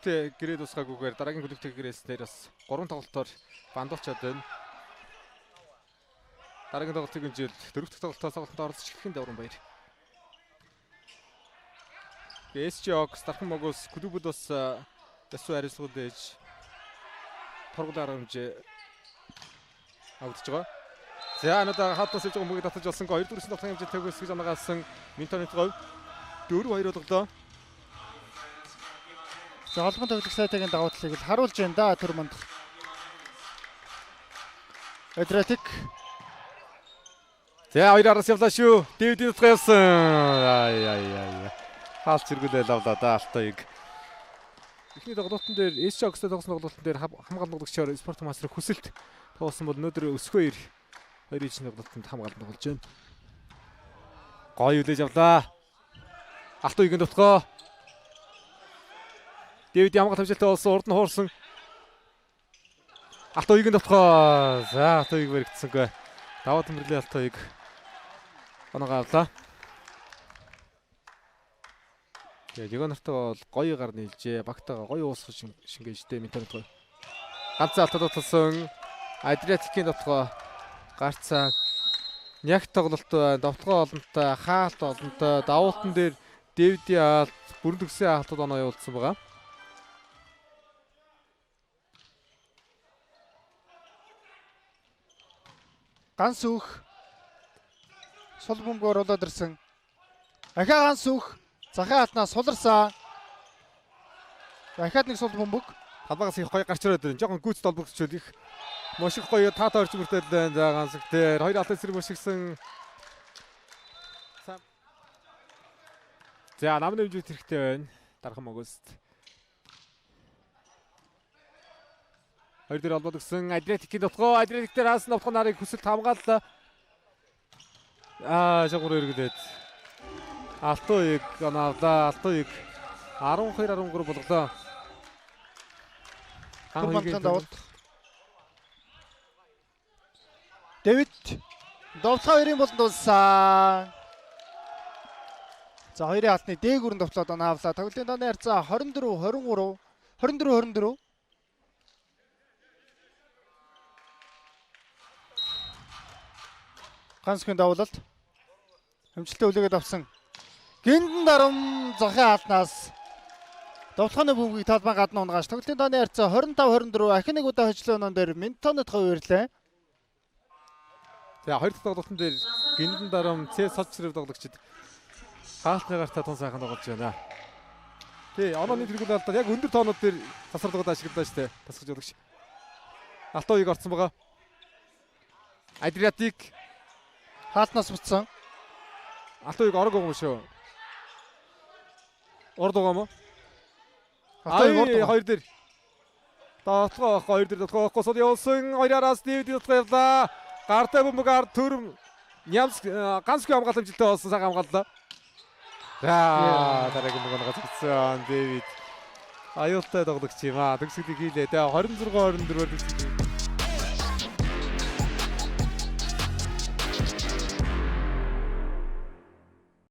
хүлэгтэй гэрээ тусгаагүйгээр дараагийн хүлэгтэй гэрээс дээр бас 3 тоглолтоор бандуулчаад байна. Дараагийн тоглолтын хэмжээнд 4 дахь тоглолтод оролцож эхлэхийн давран баяр. SG-ог Стархан Могос клубуд бас ясуу хариуцлагууд ээж торгуулаар хэмжээ авдж байгаа. За надаа хатнаас иж байгаа мөгийг татаж олсон гоо 2 дөрөсөн тоглохын хэмжээ төгөөс гэж амгаалсан Минтоны говь 4-2 болголоо. За холбон тоглох сайтын давуу талыг л харуулж байна да төр манд. Адриатик. За 2-араас явлаа шүү. Дэвдийн утга явсан. Ай. Хаалт зэргүүлэл авлаа да Алтайг. Эхний тоглолтын дээр SG-тэй тоглосон тоглолтын дээр хамгааллагчаар спорт мастер хүсэлт тоосон бол өнөөдөр өсгөө 2-2 тоглолтод хамгаалалт болж байна. Гоё үлээж авлаа. Алтайгийн дутгоо. Дэвид ямгаалт хэмжээлтэй болсон урд нь хуурсан. Алтайгийн дутгоо. За Алтайг бэрэгдсэнгүй. Даваа тэмрэлийн Алтайг оноогоо авлаа. Тэгээ Жигон нартаа бол гоё гар нийлжээ. Багтаага гоё уусгах шингээжтэй Минтонод гоё. Ганцхан Алтайд тулсан Адриатикийн дутгоо гарцаа яг тоглолт байна. Довтлогоо олонтой, хаалт олонтой, давуултан дээр Дэвидийн хаалт, бүрэн төгсийн хаалтууд оноо явуулсан байгаа. Ганц үх сул бөмбөгөөр болоод ирсэн. Ахаа ганц үх захын хатнаас суларсан. Ахаад нэг сул бөмбөг. Халбагаас их гоё гарч ирээд байна. Жохон гүйцэд олбогдчихвол их маш их гоё таатай орж бүртэл байна. За ганцэг дээр хоёр алтай зэрэг бошигсан. За намны хэмжээт хэрэгтэй байна. Дархан Могост. Хоёр дээр олбод гисэн Адриатикийн дутгоо. Адриатик дээр хаасан дутгоо нарыг хүсэлт хамгааллаа. Жогор өргөлээд. Алтайг оноолаа. Алтайг 12-13 болголоо. Хамгаалалтын давалт. Дэвид довтлоо 2-ын болон дулсан. За хоёрын алтны дээгүүрэн довтлоод оноавлаа. Тоглолтын дооны харьцаа 24-23, 24-24. Ганцхан давуулалт. Хэмжилтээ үлээгээд авсан. Гиндэн дарам захын хаалтнаас довтлооны бөмбөгийг талбай гадна унгааш. Тоглолтын дооны харьцаа 25-24. Ахин нэг удаа хожлоо онон дээр Минтонод хувирлээ. За хоёр дахь тоглолтын дээр гиндэн дарам Ц солчров тоглогчид хаалтны гартаа тун сайхан тоглож байна. Тий, онооны тэргүүл алдаад яг өндөр тоонууд дээр тасралгад ашиглалаа штэ. Тасгаж өгч. Алтайг орсон байгаа. Адриатик хаалтнаас буцсан. Алтайг орог юм шүү. Орд байгаа мó. Алтайг хоёр дээр. Доотлоо хоёр дээр доотлоо сод явуулсан. Хоёроос Дэвид явууллаа. Гартай бөмбөг ард төрөм Нямс ганцгүй хамгаалалт хэмжилттэй болсон цаг хамгааллаа. За дараагийн бөмбөг гацсан Дэвид. Аюултай тоглогч юм аа. Төгсгөлийг хийлээ. Тэгээ 26-24-ээр